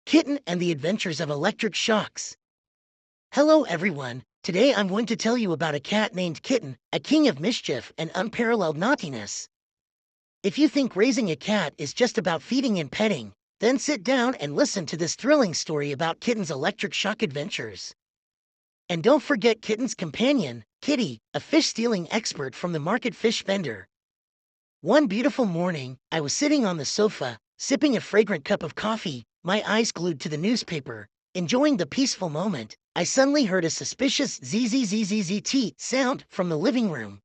Kitten and the Adventures of Electric Shocks. Hello everyone, today I'm going to tell you about a cat named Kitten, a king of mischief and unparalleled naughtiness. If you think raising a cat is just about feeding and petting, then sit down and listen to this thrilling story about Kitten's electric shock adventures. And don't forget Kitten's companion, Kitty, a fish-stealing expert from the market fish vendor. One beautiful morning, I was sitting on the sofa, sipping a fragrant cup of coffee, my eyes glued to the newspaper. Enjoying the peaceful moment, I suddenly heard a suspicious zzzzzt sound from the living room.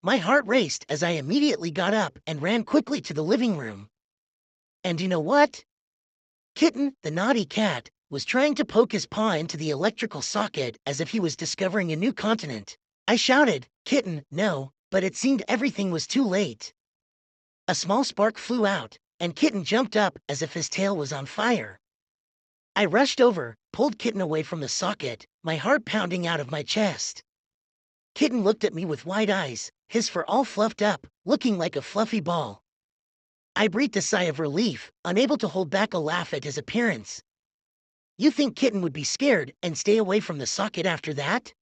My heart raced as I immediately got up and ran quickly to the living room. And you know what? Kitten, the naughty cat, was trying to poke his paw into the electrical socket as if he was discovering a new continent. I shouted, "Kitten, no," but it seemed everything was too late. A small spark flew out, and Kitten jumped up as if his tail was on fire. I rushed over, pulled Kitten away from the socket, my heart pounding out of my chest. Kitten looked at me with wide eyes, his fur all fluffed up, looking like a fluffy ball. I breathed a sigh of relief, unable to hold back a laugh at his appearance. You think Kitten would be scared and stay away from the socket after that?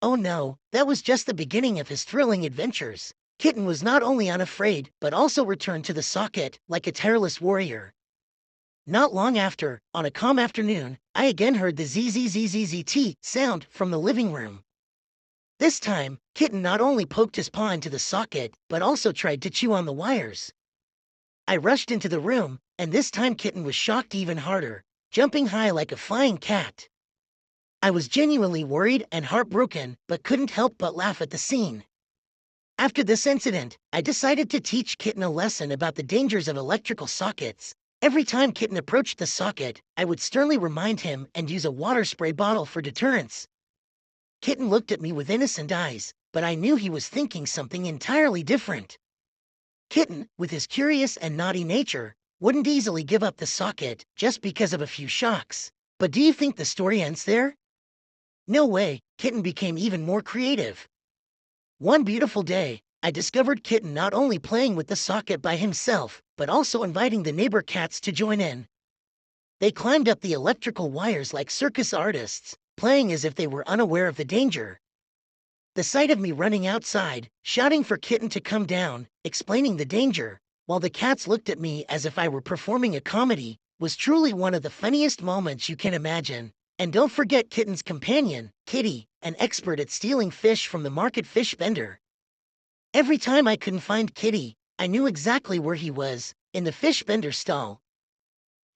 Oh no, that was just the beginning of his thrilling adventures. Kitten was not only unafraid, but also returned to the socket like a tireless warrior. Not long after, on a calm afternoon, I again heard the zzzzzt sound from the living room. This time, Kitten not only poked his paw into the socket, but also tried to chew on the wires. I rushed into the room, and this time Kitten was shocked even harder, jumping high like a flying cat. I was genuinely worried and heartbroken, but couldn't help but laugh at the scene. After this incident, I decided to teach Kitten a lesson about the dangers of electrical sockets. Every time Kitten approached the socket, I would sternly remind him and use a water spray bottle for deterrence. Kitten looked at me with innocent eyes, but I knew he was thinking something entirely different. Kitten, with his curious and naughty nature, wouldn't easily give up the socket just because of a few shocks. But do you think the story ends there? No way, Kitten became even more creative. One beautiful day, I discovered Kitten not only playing with the socket by himself, but also inviting the neighbor cats to join in. They climbed up the electrical wires like circus artists, playing as if they were unaware of the danger. The sight of me running outside, shouting for Kitten to come down, explaining the danger, while the cats looked at me as if I were performing a comedy, was truly one of the funniest moments you can imagine. And don't forget Kitten's companion, Kitty, an expert at stealing fish from the market fish vendor. Every time I couldn't find Kitty, I knew exactly where he was, in the fish vendor stall.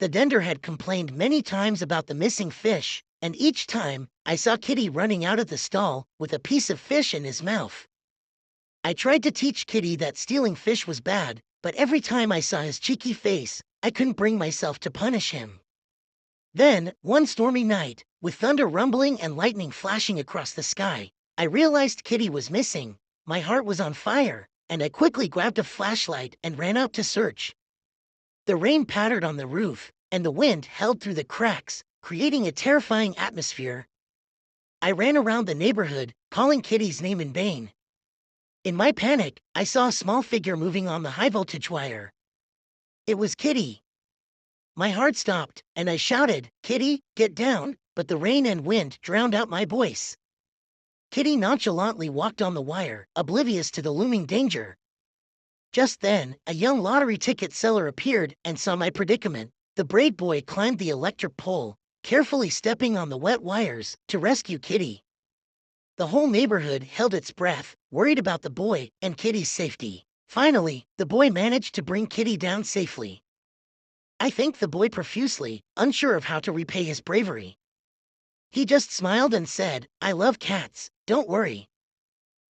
The vendor had complained many times about the missing fish, and each time, I saw Kitty running out of the stall with a piece of fish in his mouth. I tried to teach Kitty that stealing fish was bad, but every time I saw his cheeky face, I couldn't bring myself to punish him. Then, one stormy night, with thunder rumbling and lightning flashing across the sky, I realized Kitty was missing. My heart was on fire, and I quickly grabbed a flashlight and ran out to search. The rain pattered on the roof, and the wind howled through the cracks, creating a terrifying atmosphere. I ran around the neighborhood, calling Kitty's name in vain. In my panic, I saw a small figure moving on the high-voltage wire. It was Kitty. My heart stopped, and I shouted, "Kitty, get down," but the rain and wind drowned out my voice. Kitty nonchalantly walked on the wire, oblivious to the looming danger. Just then, a young lottery ticket seller appeared and saw my predicament. The brave boy climbed the electric pole, carefully stepping on the wet wires, to rescue Kitty. The whole neighborhood held its breath, worried about the boy and Kitty's safety. Finally, the boy managed to bring Kitty down safely. I thanked the boy profusely, unsure of how to repay his bravery. He just smiled and said, "I love cats, don't worry."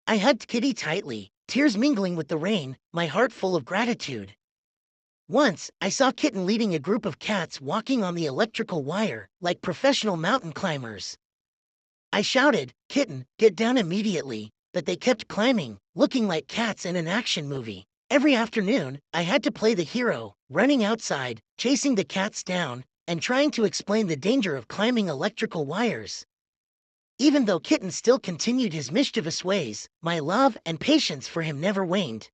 I hugged Kitty tightly, tears mingling with the rain, my heart full of gratitude. Once, I saw Kitten leading a group of cats walking on the electrical wire, like professional mountain climbers. I shouted, "Kitten, get down immediately," but they kept climbing, looking like cats in an action movie. Every afternoon, I had to play the hero, running outside, chasing the cats down, and trying to explain the danger of climbing electrical wires. Even though Kitten still continued his mischievous ways, my love and patience for him never waned.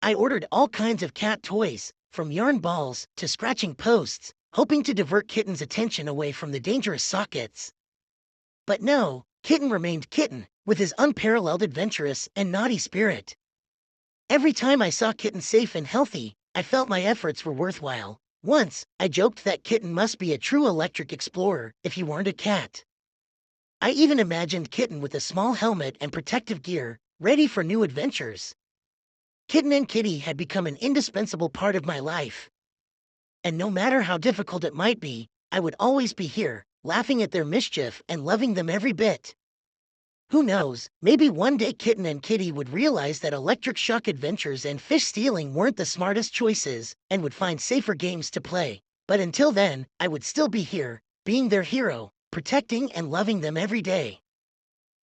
I ordered all kinds of cat toys, from yarn balls to scratching posts, hoping to divert Kitten's attention away from the dangerous sockets. But no, Kitten remained Kitten, with his unparalleled adventurous and naughty spirit. Every time I saw Kitten safe and healthy, I felt my efforts were worthwhile. Once, I joked that Kitten must be a true electric explorer if he weren't a cat. I even imagined Kitten with a small helmet and protective gear, ready for new adventures. Kitten and Kitty had become an indispensable part of my life. And no matter how difficult it might be, I would always be here, laughing at their mischief and loving them every bit. Who knows, maybe one day Kitten and Kitty would realize that electric shock adventures and fish stealing weren't the smartest choices and would find safer games to play. But until then, I would still be here, being their hero, protecting and loving them every day.